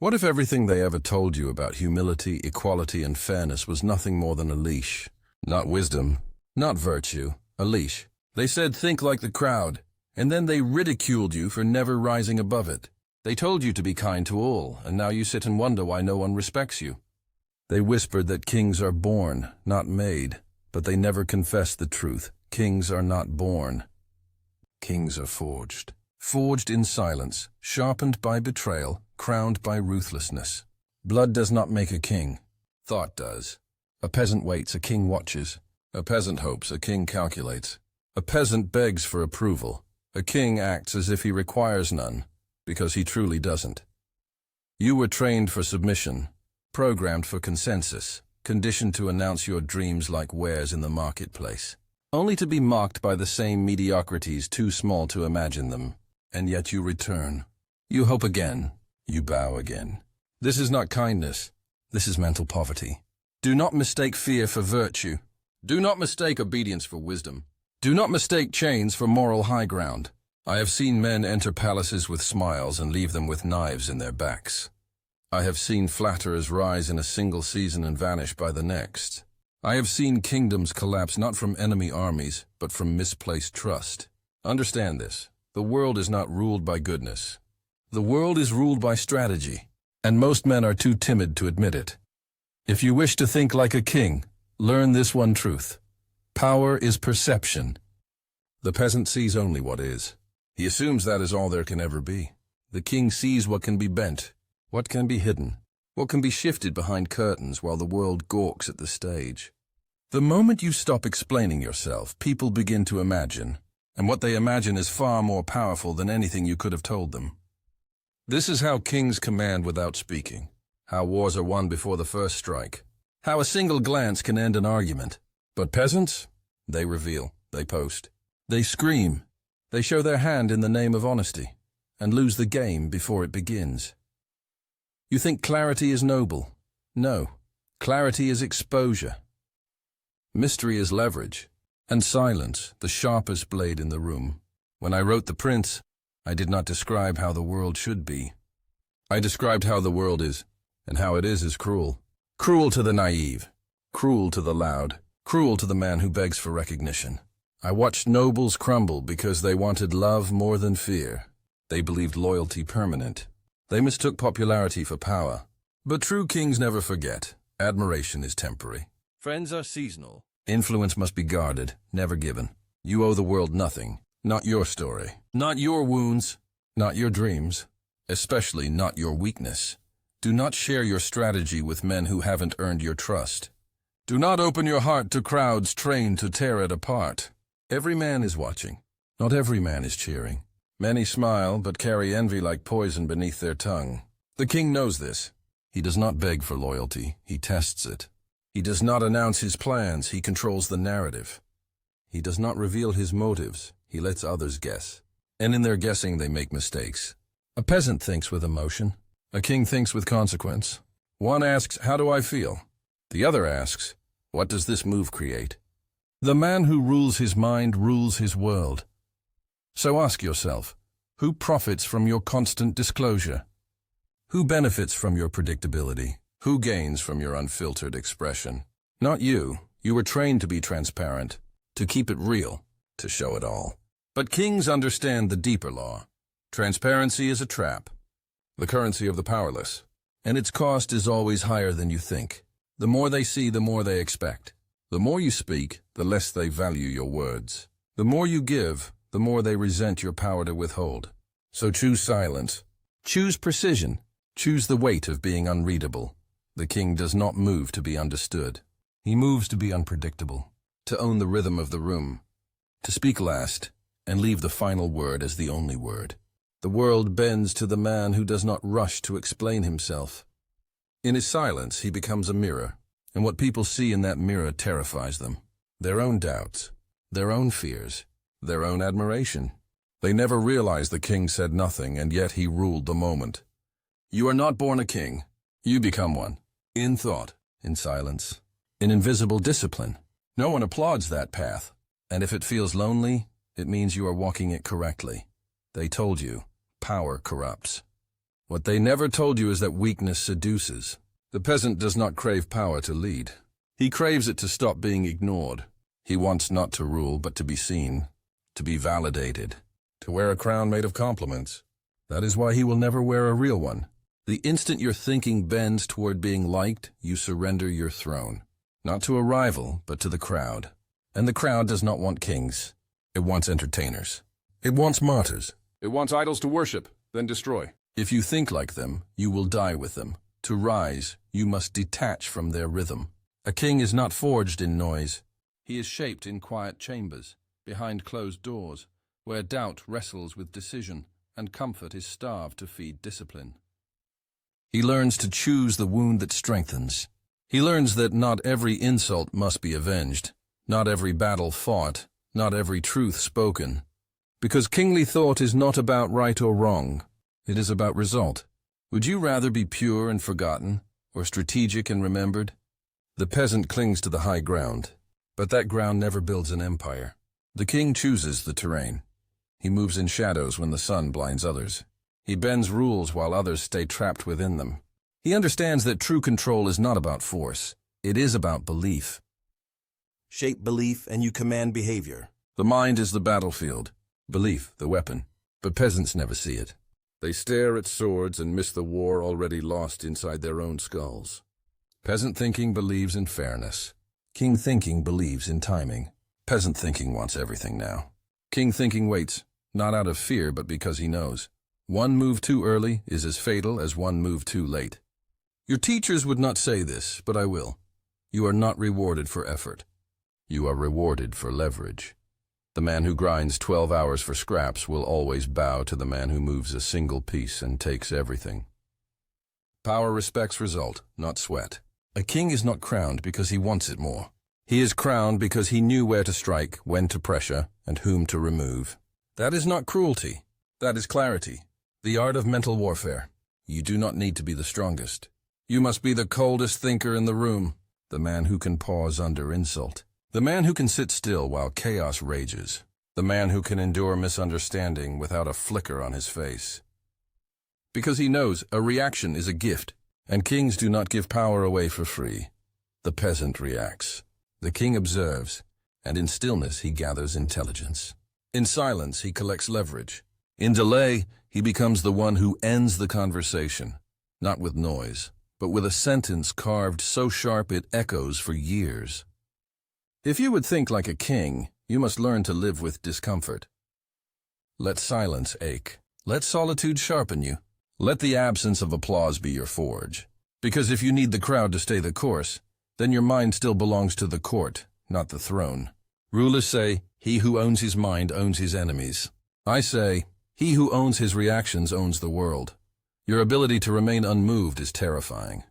What if everything they ever told you about humility, equality, and fairness was nothing more than a leash? Not wisdom, not virtue, a leash. They said think like the crowd, and then they ridiculed you for never rising above it. They told you to be kind to all, and now you sit and wonder why no one respects you. They whispered that kings are born, not made, but they never confessed the truth. Kings are not born. Kings are forged. Forged in silence, sharpened by betrayal, crowned by ruthlessness. Blood does not make a king. Thought does. A peasant waits, a king watches. A peasant hopes, a king calculates. A peasant begs for approval. A king acts as if he requires none, because he truly doesn't. You were trained for submission, programmed for consensus, conditioned to announce your dreams like wares in the marketplace, only to be mocked by the same mediocrities too small to imagine them. And yet you return. You hope again. You bow again. This is not kindness. This is mental poverty. Do not mistake fear for virtue. Do not mistake obedience for wisdom. Do not mistake chains for moral high ground. I have seen men enter palaces with smiles and leave them with knives in their backs. I have seen flatterers rise in a single season and vanish by the next. I have seen kingdoms collapse not from enemy armies, but from misplaced trust. Understand this. The world is not ruled by goodness. The world is ruled by strategy, and most men are too timid to admit it. If you wish to think like a king, learn this one truth. Power is perception. The peasant sees only what is. He assumes that is all there can ever be. The king sees what can be bent, what can be hidden, what can be shifted behind curtains while the world gawks at the stage. The moment you stop explaining yourself, people begin to imagine. And what they imagine is far more powerful than anything you could have told them. This is how kings command without speaking, how wars are won before the first strike, how a single glance can end an argument. But peasants? They reveal, they post, they scream, they show their hand in the name of honesty, and lose the game before it begins. You think clarity is noble? No, clarity is exposure. Mystery is leverage. And silence, the sharpest blade in the room. When I wrote The Prince, I did not describe how the world should be. I described how the world is, and how it is cruel. Cruel to the naive, cruel to the loud, cruel to the man who begs for recognition. I watched nobles crumble because they wanted love more than fear. They believed loyalty permanent. They mistook popularity for power. But true kings never forget. Admiration is temporary. Friends are seasonal. Influence must be guarded, never given. You owe the world nothing, not your story, not your wounds, not your dreams, especially not your weakness. Do not share your strategy with men who haven't earned your trust. Do not open your heart to crowds trained to tear it apart. Every man is watching. Not every man is cheering. Many smile, but carry envy like poison beneath their tongue. The king knows this. He does not beg for loyalty, he tests it. He does not announce his plans, he controls the narrative. He does not reveal his motives, he lets others guess. And in their guessing they make mistakes. A peasant thinks with emotion. A king thinks with consequence. One asks, how do I feel? The other asks, what does this move create? The man who rules his mind rules his world. So ask yourself, who profits from your constant disclosure? Who benefits from your predictability? Who gains from your unfiltered expression? Not you. You were trained to be transparent, to keep it real, to show it all. But kings understand the deeper law. Transparency is a trap, the currency of the powerless, and its cost is always higher than you think. The more they see, the more they expect. The more you speak, the less they value your words. The more you give, the more they resent your power to withhold. So choose silence. Choose precision. Choose the weight of being unreadable. The king does not move to be understood. He moves to be unpredictable, to own the rhythm of the room, to speak last and leave the final word as the only word. The world bends to the man who does not rush to explain himself. In his silence, he becomes a mirror, and what people see in that mirror terrifies them. Their own doubts, their own fears, their own admiration. They never realize the king said nothing, and yet he ruled the moment. You are not born a king. You become one. In thought, in silence, in invisible discipline. No one applauds that path, and if it feels lonely, it means you are walking it correctly. They told you, power corrupts. What they never told you is that weakness seduces. The peasant does not crave power to lead. He craves it to stop being ignored. He wants not to rule, but to be seen, to be validated, to wear a crown made of compliments. That is why he will never wear a real one. The instant your thinking bends toward being liked, you surrender your throne. Not to a rival, but to the crowd. And the crowd does not want kings. It wants entertainers. It wants martyrs. It wants idols to worship, then destroy. If you think like them, you will die with them. To rise, you must detach from their rhythm. A king is not forged in noise. He is shaped in quiet chambers, behind closed doors, where doubt wrestles with decision and comfort is starved to feed discipline. He learns to choose the wound that strengthens. He learns that not every insult must be avenged, not every battle fought, not every truth spoken. Because kingly thought is not about right or wrong, it is about result. Would you rather be pure and forgotten, or strategic and remembered? The peasant clings to the high ground, but that ground never builds an empire. The king chooses the terrain. He moves in shadows when the sun blinds others. He bends rules while others stay trapped within them. He understands that true control is not about force. It is about belief. Shape belief and you command behavior. The mind is the battlefield, belief the weapon. But peasants never see it. They stare at swords and miss the war already lost inside their own skulls. Peasant thinking believes in fairness. King thinking believes in timing. Peasant thinking wants everything now. King thinking waits, not out of fear but because he knows. One move too early is as fatal as one move too late. Your teachers would not say this, but I will. You are not rewarded for effort. You are rewarded for leverage. The man who grinds 12 hours for scraps will always bow to the man who moves a single piece and takes everything. Power respects result, not sweat. A king is not crowned because he wants it more. He is crowned because he knew where to strike, when to pressure, and whom to remove. That is not cruelty. That is clarity. The art of mental warfare. You do not need to be the strongest. You must be the coldest thinker in the room, the man who can pause under insult, the man who can sit still while chaos rages, the man who can endure misunderstanding without a flicker on his face. Because he knows a reaction is a gift, and kings do not give power away for free. The peasant reacts. The king observes, and in stillness he gathers intelligence. In silence he collects leverage. In delay, he becomes the one who ends the conversation, not with noise, but with a sentence carved so sharp it echoes for years. If you would think like a king, you must learn to live with discomfort. Let silence ache. Let solitude sharpen you. Let the absence of applause be your forge. Because if you need the crowd to stay the course, then your mind still belongs to the court, not the throne. Rulers say, he who owns his mind owns his enemies. I say, he who owns his reactions owns the world. Your ability to remain unmoved is terrifying.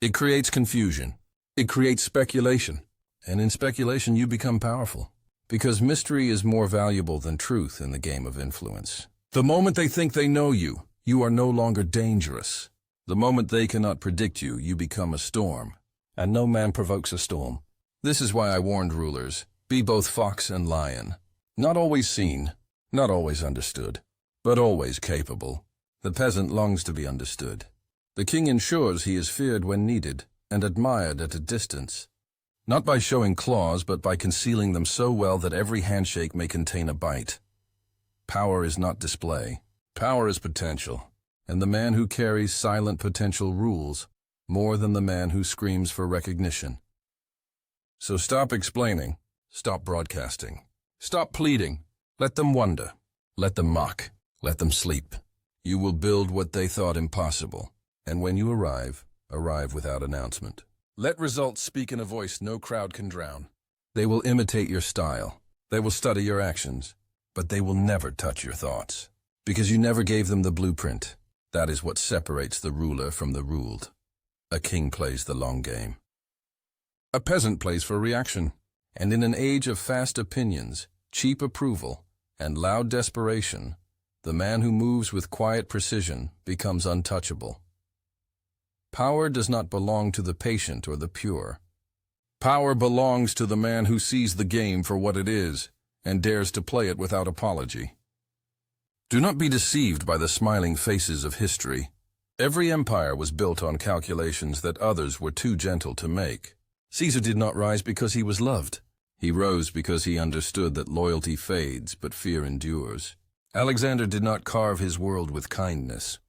It creates confusion. It creates speculation. And in speculation you become powerful. Because mystery is more valuable than truth in the game of influence. The moment they think they know you, you are no longer dangerous. The moment they cannot predict you, you become a storm. And no man provokes a storm. This is why I warned rulers, be both fox and lion. Not always seen, not always understood, but always capable. The peasant longs to be understood. The king ensures he is feared when needed and admired at a distance. Not by showing claws, but by concealing them so well that every handshake may contain a bite. Power is not display. Power is potential. And the man who carries silent potential rules more than the man who screams for recognition. So stop explaining. Stop broadcasting. Stop pleading. Let them wonder. Let them mock. Let them sleep. You will build what they thought impossible. And when you arrive, arrive without announcement. Let results speak in a voice no crowd can drown. They will imitate your style. They will study your actions. But they will never touch your thoughts. Because you never gave them the blueprint. That is what separates the ruler from the ruled. A king plays the long game. A peasant plays for reaction. And in an age of fast opinions, cheap approval, and loud desperation, the man who moves with quiet precision becomes untouchable. Power does not belong to the patient or the pure. Power belongs to the man who sees the game for what it is and dares to play it without apology. Do not be deceived by the smiling faces of history. Every empire was built on calculations that others were too gentle to make. Caesar did not rise because he was loved. He rose because he understood that loyalty fades, but fear endures. Alexander did not carve his world with kindness.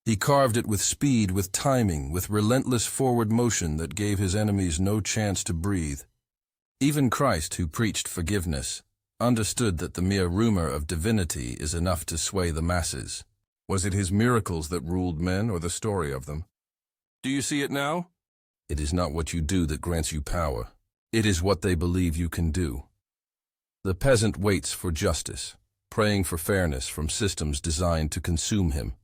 He carved it with speed, with timing, with relentless forward motion that gave his enemies no chance to breathe. Even Christ, who preached forgiveness, understood that the mere rumor of divinity is enough to sway the masses. Was it his miracles that ruled men, or the story of them? Do you see it now? It is not what you do that grants you power. It is what they believe you can do. The peasant waits for justice, praying for fairness from systems designed to consume him.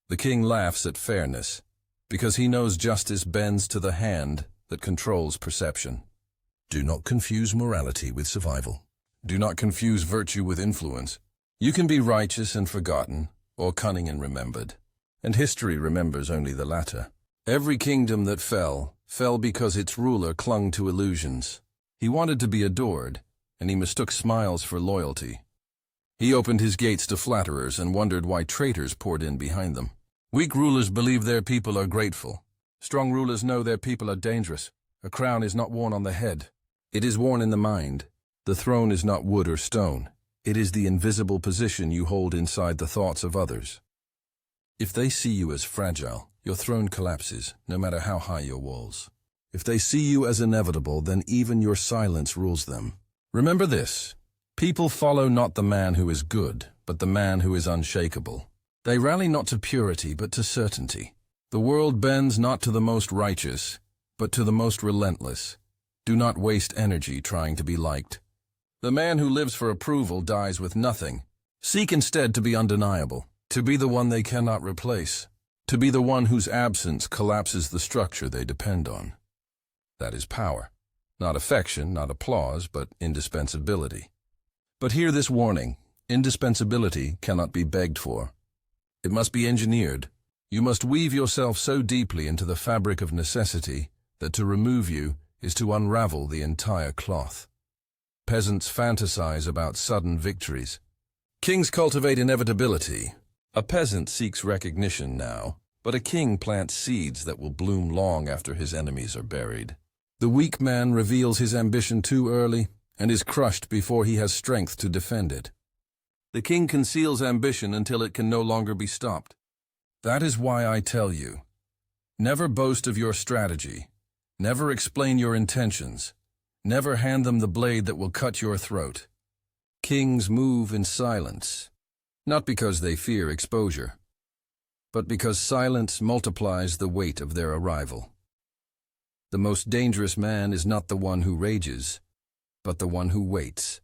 The king laughs at fairness, because he knows justice bends to the hand that controls perception. Do not confuse morality with survival. Do not confuse virtue with influence. You can be righteous and forgotten, or cunning and remembered, and history remembers only the latter. Every kingdom that fell because its ruler clung to illusions. He wanted to be adored, and he mistook smiles for loyalty. He opened his gates to flatterers and wondered why traitors poured in behind them. Weak rulers believe their people are grateful. Strong rulers know their people are dangerous. A crown is not worn on the head. It is worn in the mind. The throne is not wood or stone. It is the invisible position you hold inside the thoughts of others. If they see you as fragile, your throne collapses, no matter how high your walls. If they see you as inevitable, then even your silence rules them. Remember this: people follow not the man who is good, but the man who is unshakable. They rally not to purity, but to certainty. The world bends not to the most righteous, but to the most relentless. Do not waste energy trying to be liked. The man who lives for approval dies with nothing. Seek instead to be undeniable, to be the one they cannot replace, to be the one whose absence collapses the structure they depend on. That is power. Not affection, not applause, but indispensability. But hear this warning: indispensability cannot be begged for. It must be engineered. You must weave yourself so deeply into the fabric of necessity that to remove you is to unravel the entire cloth. Peasants fantasize about sudden victories. Kings cultivate inevitability. A peasant seeks recognition now, but a king plants seeds that will bloom long after his enemies are buried. The weak man reveals his ambition too early and is crushed before he has strength to defend it. The king conceals ambition until it can no longer be stopped. That is why I tell you, never boast of your strategy, never explain your intentions, never hand them the blade that will cut your throat. Kings move in silence, not because they fear exposure, but because silence multiplies the weight of their arrival. The most dangerous man is not the one who rages, but the one who waits.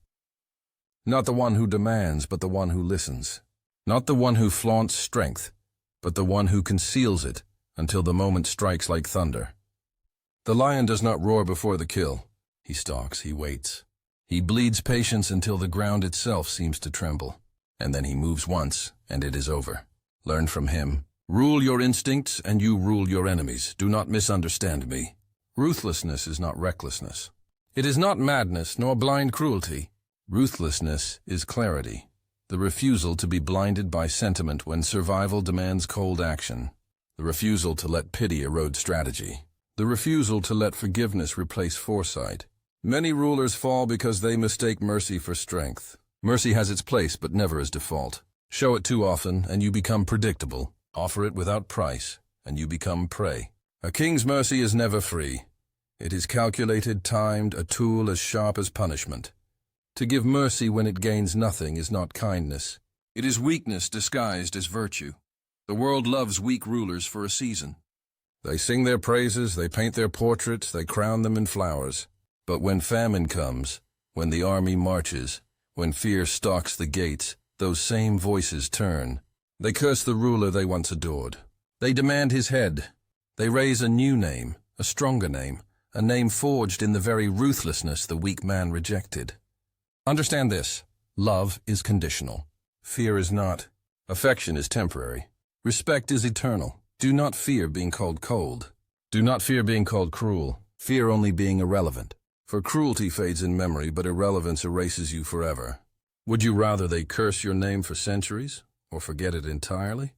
Not the one who demands, but the one who listens. Not the one who flaunts strength, but the one who conceals it until the moment strikes like thunder. The lion does not roar before the kill. He stalks, he waits. He bleeds patience until the ground itself seems to tremble. And then he moves once, and it is over. Learn from him. Rule your instincts, and you rule your enemies. Do not misunderstand me. Ruthlessness is not recklessness. It is not madness, nor blind cruelty. Ruthlessness is clarity, the refusal to be blinded by sentiment when survival demands cold action, the refusal to let pity erode strategy, the refusal to let forgiveness replace foresight. Many rulers fall because they mistake mercy for strength. Mercy has its place, but never as default. Show it too often, and you become predictable. Offer it without price, and you become prey. A king's mercy is never free. It is calculated, timed, a tool as sharp as punishment. To give mercy when it gains nothing is not kindness. It is weakness disguised as virtue. The world loves weak rulers for a season. They sing their praises, they paint their portraits, they crown them in flowers. But when famine comes, when the army marches, when fear stalks the gates, those same voices turn. They curse the ruler they once adored. They demand his head. They raise a new name, a stronger name, a name forged in the very ruthlessness the weak man rejected. Understand this: love is conditional. Fear is not. Affection is temporary. Respect is eternal. Do not fear being called cold. Do not fear being called cruel. Fear only being irrelevant. For cruelty fades in memory, but irrelevance erases you forever. Would you rather they curse your name for centuries, or forget it entirely?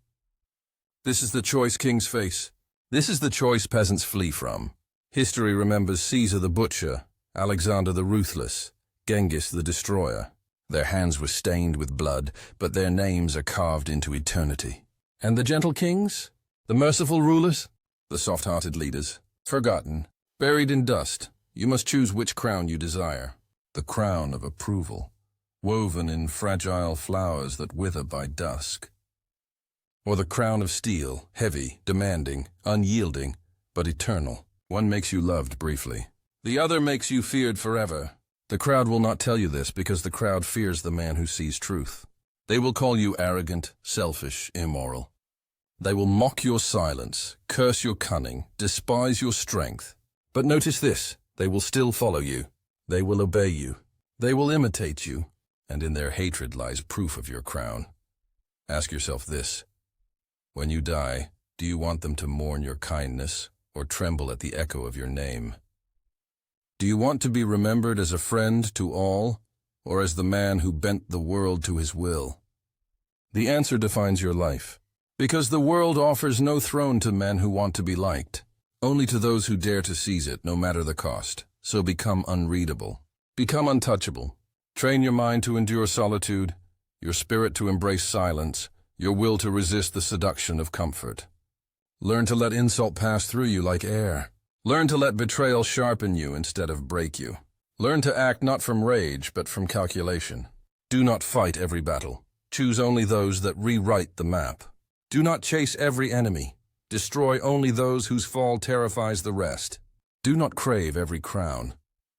This is the choice kings face. This is the choice peasants flee from. History remembers Caesar the butcher, Alexander the ruthless, Genghis the destroyer. Their hands were stained with blood, but their names are carved into eternity. And the gentle kings? The merciful rulers? The soft-hearted leaders? Forgotten, buried in dust. You must choose which crown you desire. The crown of approval, woven in fragile flowers that wither by dusk. Or the crown of steel, heavy, demanding, unyielding, but eternal. One makes you loved briefly. The other makes you feared forever. The crowd will not tell you this because the crowd fears the man who sees truth. They will call you arrogant, selfish, immoral. They will mock your silence, curse your cunning, despise your strength. But notice this, they will still follow you. They will obey you. They will imitate you. And in their hatred lies proof of your crown. Ask yourself this. When you die, do you want them to mourn your kindness or tremble at the echo of your name? Do you want to be remembered as a friend to all, or as the man who bent the world to his will? The answer defines your life, because the world offers no throne to men who want to be liked, only to those who dare to seize it, no matter the cost. So become unreadable, become untouchable. Train your mind to endure solitude, your spirit to embrace silence, your will to resist the seduction of comfort. Learn to let insult pass through you like air. Learn to let betrayal sharpen you instead of break you. Learn to act not from rage, but from calculation. Do not fight every battle. Choose only those that rewrite the map. Do not chase every enemy. Destroy only those whose fall terrifies the rest. Do not crave every crown.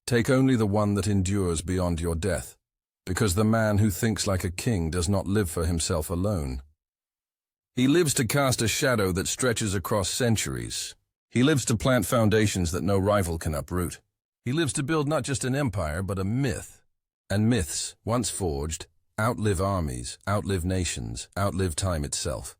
Take only the one that endures beyond your death, because the man who thinks like a king does not live for himself alone. He lives to cast a shadow that stretches across centuries. He lives to plant foundations that no rival can uproot. He lives to build not just an empire, but a myth. And myths, once forged, outlive armies, outlive nations, outlive time itself.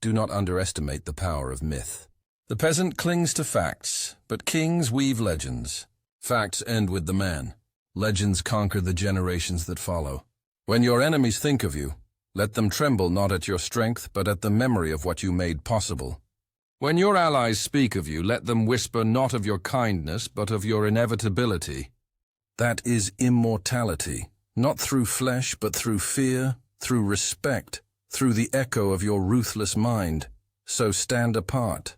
Do not underestimate the power of myth. The peasant clings to facts, but kings weave legends. Facts end with the man. Legends conquer the generations that follow. When your enemies think of you, let them tremble not at your strength, but at the memory of what you made possible. When your allies speak of you, let them whisper not of your kindness, but of your inevitability. That is immortality, not through flesh, but through fear, through respect, through the echo of your ruthless mind. So stand apart.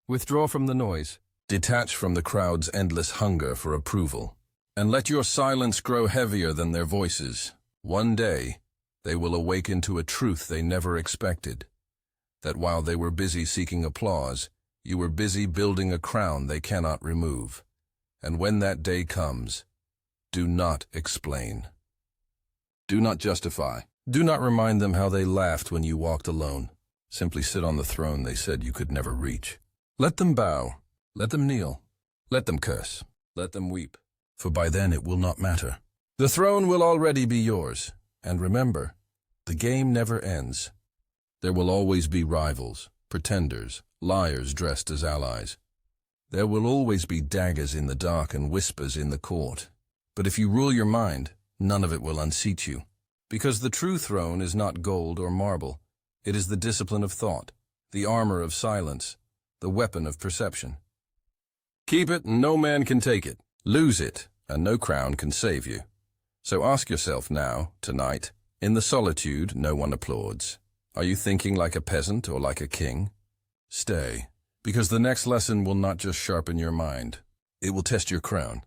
Withdraw from the noise. Detach from the crowd's endless hunger for approval. And let your silence grow heavier than their voices. One day, they will awaken to a truth they never expected. That while they were busy seeking applause, you were busy building a crown they cannot remove. And when that day comes, do not explain. Do not justify. Do not remind them how they laughed when you walked alone. Simply sit on the throne they said you could never reach. Let them bow. Let them kneel. Let them curse. Let them weep. For by then it will not matter. The throne will already be yours. And remember, the game never ends. There will always be rivals, pretenders, liars dressed as allies. There will always be daggers in the dark and whispers in the court. But if you rule your mind, none of it will unseat you. Because the true throne is not gold or marble. It is the discipline of thought, the armor of silence, the weapon of perception. Keep it and no man can take it. Lose it and no crown can save you. So ask yourself now, tonight, in the solitude no one applauds. Are you thinking like a peasant or like a king? Stay, because the next lesson will not just sharpen your mind. It will test your crown.